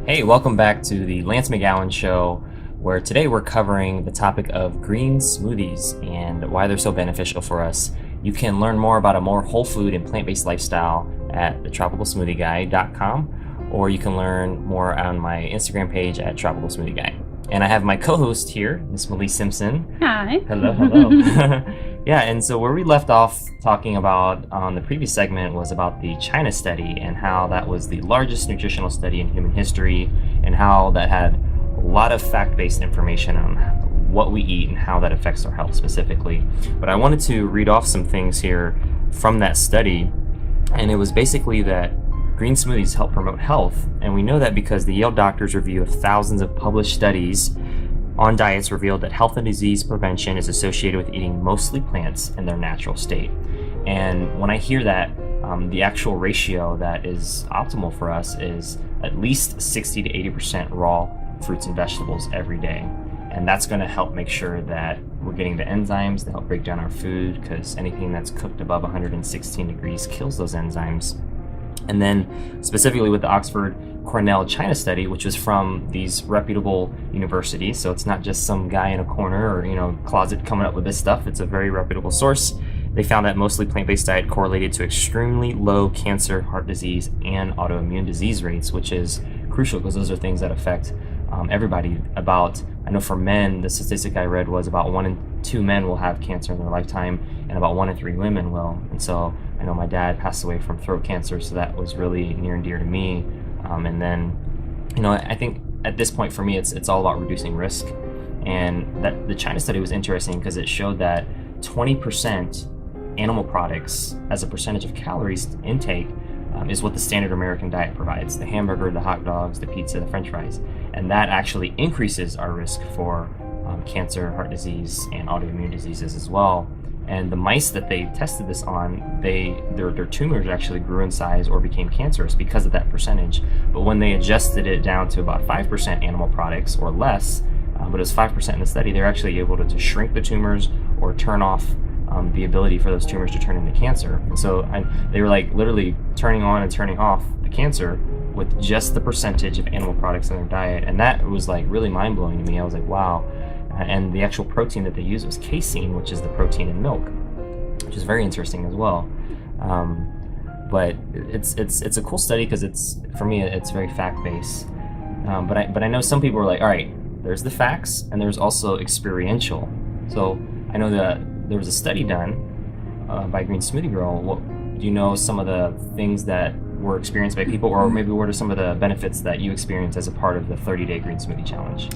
Hey, welcome back to the Lance McGowan Show, where today we're covering the topic of green smoothies and why they're so beneficial for us. You can learn more about a more whole food and plant-based lifestyle at thetropicalsmoothieguy.com, or you can learn more on my Instagram page at tropicalsmoothieguy. And I have my co-host here, Miss Malee Simpson. Hi. Hello, hello. Yeah, and so where we left off talking about on the previous segment was about the China study and how that was the largest nutritional study in human history and how that had a lot of fact-based information on what we eat and how that affects our health specifically. But I wanted to read off some things here from that study, and it was basically that green smoothies help promote health, and we know that because the Yale doctors' review of thousands of published studies on diets revealed that health and disease prevention is associated with eating mostly plants in their natural state. And when I hear that, the actual ratio that is optimal for us is at least 60 to 80% raw fruits and vegetables every day. And that's going to help make sure that we're getting the enzymes that help break down our food, because anything that's cooked above 116 degrees kills those enzymes. And then specifically with the Oxford Cornell China study, which was from these reputable universities, so it's not just some guy in a corner or closet coming up with this stuff. It's a very reputable source. They found that mostly plant-based diet correlated to extremely low cancer, heart disease, and autoimmune disease rates, which is crucial because those are things that affect everybody. I know for men, the statistic I read was about 1 in 2 men will have cancer in their lifetime, and about 1 in 3 women will. And so I know my dad passed away from throat cancer, so that was really near and dear to me. And then, I think at this point for me, it's all about reducing risk. And that the China study was interesting because it showed that 20% animal products as a percentage of calories intake is what the standard American diet provides: the hamburger, the hot dogs, the pizza, the French fries. And that actually increases our risk for cancer, heart disease, and autoimmune diseases as well. And the mice that they tested this on, their tumors actually grew in size or became cancerous because of that percentage. But when they adjusted it down to about 5% animal products or less, but it was 5% in the study, they're actually able to shrink the tumors or turn off the ability for those tumors to turn into cancer. And so they were like literally turning on and turning off the cancer with just the percentage of animal products in their diet. And that was like really mind-blowing to me. I was like, wow. And the actual protein that they used was casein, which is the protein in milk, which is very interesting as well. But it's a cool study because for me it's very fact-based. But I know some people are like, all right, there's the facts and there's also experiential. So I know that there was a study done by Green Smoothie Girl. Do you know some of the things that were experienced by people, or maybe what are some of the benefits that you experienced as a part of the 30-day Green Smoothie Challenge?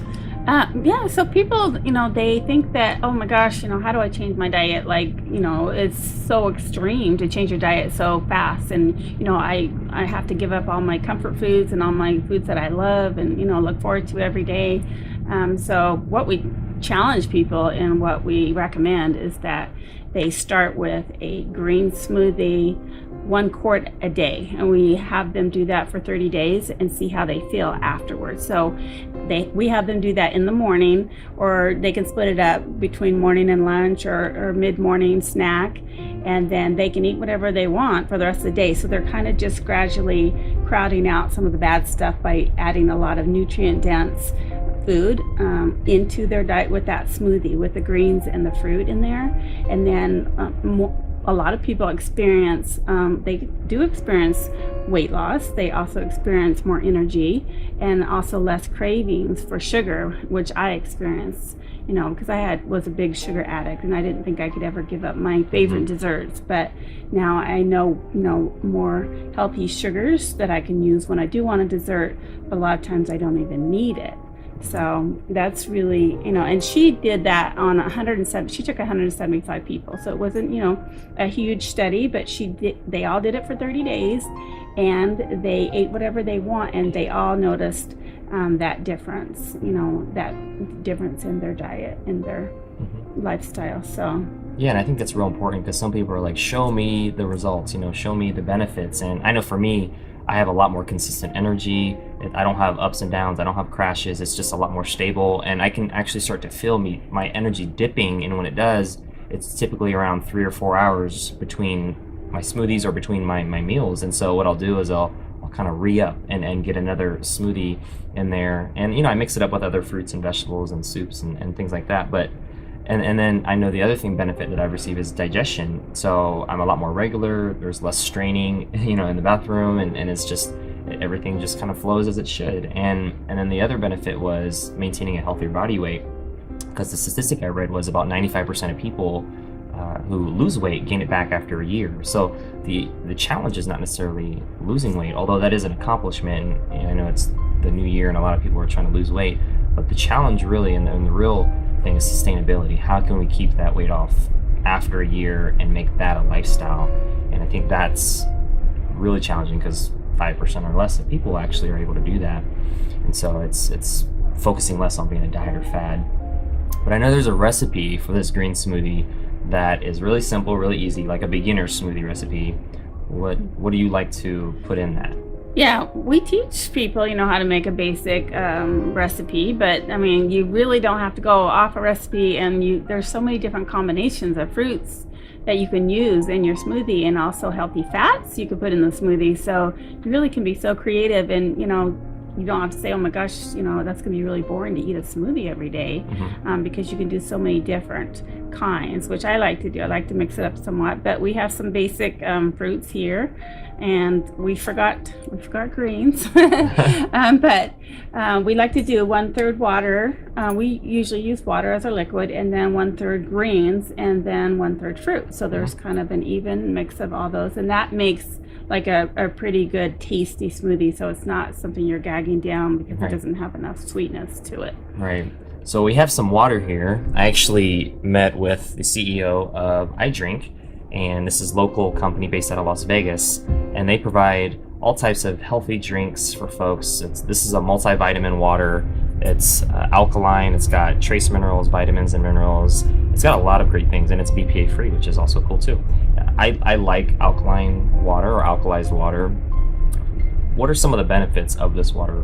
Yeah, so people, they think that, oh my gosh, how do I change my diet? Like, it's so extreme to change your diet so fast. And, I have to give up all my comfort foods and all my foods that I love and, look forward to every day. So what we challenge people and what we recommend is that they start with a green smoothie, 1 quart a day, and we have them do that for 30 days and see how they feel afterwards. So we have them do that in the morning, or they can split it up between morning and lunch or mid-morning snack, and then they can eat whatever they want for the rest of the day. So they're kind of just gradually crowding out some of the bad stuff by adding a lot of nutrient-dense food into their diet with that smoothie, with the greens and the fruit in there. And then a lot of people experience weight loss. They also experience more energy and also less cravings for sugar, which I experienced, because I was a big sugar addict and I didn't think I could ever give up my favorite desserts. But now I know, more healthy sugars that I can use when I do want a dessert, but a lot of times I don't even need it. So that's really, and she did that on 107. She took 175 people, so it wasn't, a huge study, but they all did it for 30 days, and they ate whatever they want, and they all noticed that difference, that difference in their diet, in their lifestyle. So yeah, and I think that's real important because some people are like, show me the results, show me the benefits. And I know for me, I have a lot more consistent energy. I don't have ups and downs. I don't have crashes. It's just a lot more stable, and I can actually start to feel my energy dipping. And when it does, it's typically around 3 or 4 hours between my smoothies or between my meals. And so what I'll do is I'll kind of re-up and get another smoothie in there. And I mix it up with other fruits and vegetables and soups and things like that. But and then I know the other benefit that I've received is digestion. So I'm a lot more regular. There's less straining, in the bathroom, and it's just everything just kind of flows as it should. And then the other benefit was maintaining a healthier body weight, because the statistic I read was about 95% of people who lose weight gain it back after a year. So the challenge is not necessarily losing weight, although that is an accomplishment. And I know it's the new year and a lot of people are trying to lose weight, but the challenge really and the real thing is sustainability. How can we keep that weight off after a year and make that a lifestyle? And I think that's really challenging, because 5% or less of people actually are able to do that. And so it's focusing less on being a diet or fad. But I know there's a recipe for this green smoothie that is really simple, really easy, like a beginner smoothie recipe. What do you like to put in that? Yeah, we teach people, how to make a basic recipe, but I mean, you really don't have to go off a recipe, and there's so many different combinations of fruits that you can use in your smoothie, and also healthy fats you can put in the smoothie. So you really can be so creative, and you don't have to say, oh my gosh, that's going to be really boring to eat a smoothie every day, because you can do so many different kinds, which I like to do. I like to mix it up somewhat, but we have some basic fruits here, and we forgot greens, but we like to do 1/3 water. We usually use water as our liquid, and then 1/3 greens, and then 1/3 fruit. So there's kind of an even mix of all those, and that makes like a pretty good tasty smoothie. So it's not something you're gagging down because it doesn't have enough sweetness to it. Right. So we have some water here. I actually met with the CEO of iDrink, and this is a local company based out of Las Vegas, and they provide all types of healthy drinks for folks. This is a multivitamin water. It's alkaline. It's got trace minerals, vitamins, and minerals. It's got a lot of great things, and it's BPA free, which is also cool too. I like alkaline water or alkalized water. What are some of the benefits of this water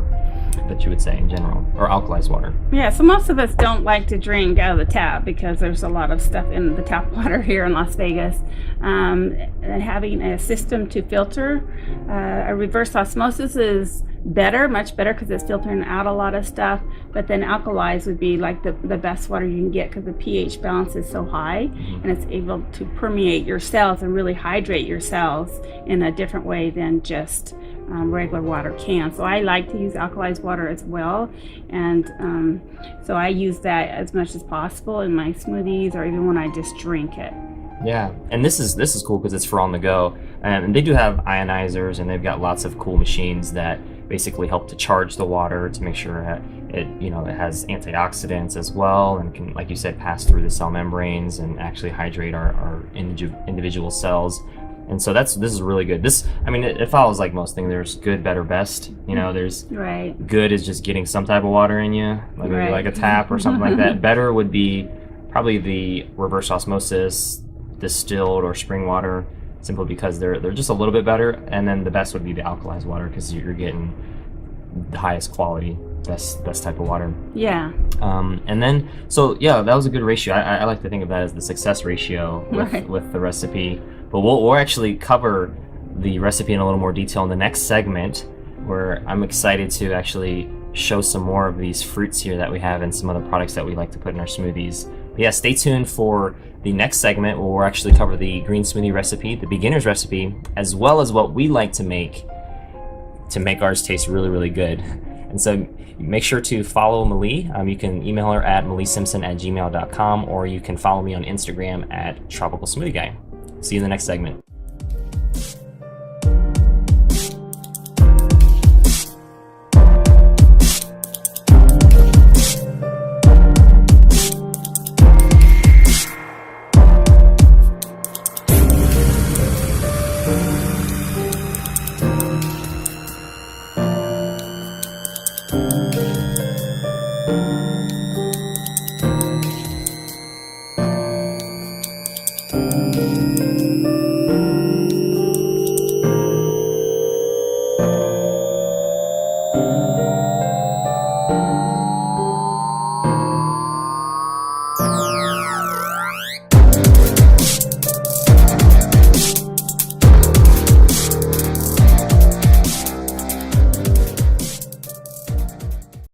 that you would say in general, or alkalized water? Yeah, so most of us don't like to drink out of the tap because there's a lot of stuff in the tap water here in Las Vegas. And having a system to filter, a reverse osmosis is better, much better, because it's filtering out a lot of stuff. But then alkalized would be like the best water you can get, because the pH balance is so high, and it's able to permeate your cells and really hydrate your cells in a different way than just regular water can. So I like to use alkalized water as well, and so I use that as much as possible in my smoothies, or even when I just drink it. Yeah, and this is cool because it's for on the go, and they do have ionizers, and they've got lots of cool machines that basically help to charge the water to make sure it has antioxidants as well, and can, like you said, pass through the cell membranes and actually hydrate our individual cells. And so this is really good. It follows like most things. There's good, better, best. There's good is just getting some type of water in you, like maybe like a tap or something like that. Better would be probably the reverse osmosis, distilled or spring water, simply because they're just a little bit better. And then the best would be the alkalized water, because you're getting the highest quality, best type of water. Yeah. And then that was a good ratio. I like to think of that as the success ratio with the recipe. But we'll actually cover the recipe in a little more detail in the next segment, where I'm excited to actually show some more of these fruits here that we have and some of the products that we like to put in our smoothies. But yeah, stay tuned for the next segment, where we'll actually cover the green smoothie recipe, the beginner's recipe, as well as what we like to make ours taste really, really good. And so make sure to follow Malee. You can email her at maleesimpson@gmail.com, or you can follow me on Instagram at Tropical Smoothie Guy. See you in the next segment.